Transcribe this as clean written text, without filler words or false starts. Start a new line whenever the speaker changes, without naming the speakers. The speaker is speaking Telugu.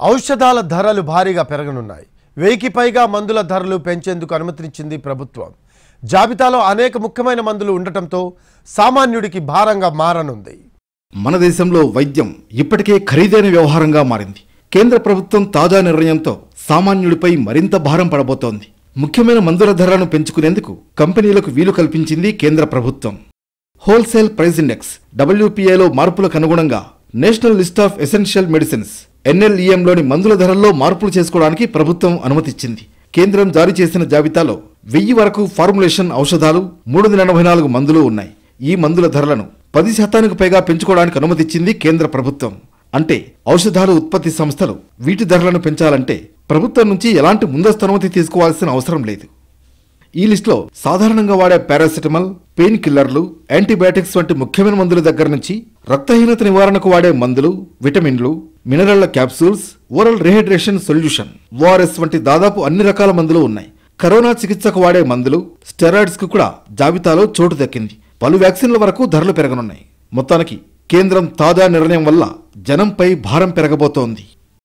ఔషధాల ధరలు భారీగా పెరగనున్నాయి. 1000కి పైగా మందుల ధరలు పెంచేందుకు అనుమతించింది ప్రభుత్వం. జాబితాలో అనేక ముఖ్యమైన మందులు ఉండటంతో సామాన్యుడికి భారంగా మారనుంది.
మన దేశంలో వైద్యం ఇప్పటికే ఖరీదైన వ్యవహారంగా మారింది. కేంద్ర ప్రభుత్వం తాజా నిర్ణయంతో సామాన్యుడిపై మరింత భారం పడబోతోంది. ముఖ్యమైన మందుల ధరలను పెంచుకునేందుకు కంపెనీలకు వీలు కల్పించింది కేంద్ర ప్రభుత్వం. హోల్సేల్ ప్రైస్ ఇండెక్స్ WPIలో మార్పులకు అనుగుణంగా national list of essential medicines NLEMలోని మందుల ధరల్లో మార్పులు చేసుకోవడానికి ప్రభుత్వం అనుమతిచ్చింది. కేంద్రం జారీ చేసిన జాబితాలో 1000 వరకు ఫార్ములేషన్ ఔషధాలు, 384 మందులు ఉన్నాయి. ఈ మందుల ధరలను 10% పైగా పెంచుకోవడానికి అనుమతిచ్చింది కేంద్ర ప్రభుత్వం. అంటే ఔషధాలు ఉత్పత్తి సంస్థలు వీటి ధరలను పెంచాలంటే ప్రభుత్వం నుంచి ఎలాంటి ముందస్తు అనుమతి తీసుకోవాల్సిన అవసరం లేదు. ఈ లిస్టులో సాధారణంగా వాడే పారాసిటమాల్, పెయిన్ కిల్లర్లు, యాంటీబయాటిక్స్ వంటి ముఖ్యమైన మందుల దగ్గర నుంచి రక్తహీనత నివారణకు వాడే మందులు, విటమిన్లు, మినరళ్ల capsules, oral rehydration solution ORS వంటి దాదాపు అన్ని రకాల మందులు ఉన్నాయి. కరోనా చికిత్సకు వాడే మందులు, స్టెరాయిడ్స్ కు కూడా జాబితాలో చోటు దక్కింది. పలు వ్యాక్సిన్ల వరకు ధరలు పెరగనున్నాయి. మొత్తానికి కేంద్రం తాజా నిర్ణయం వల్ల జనంపై భారం పెరగబోతోంది.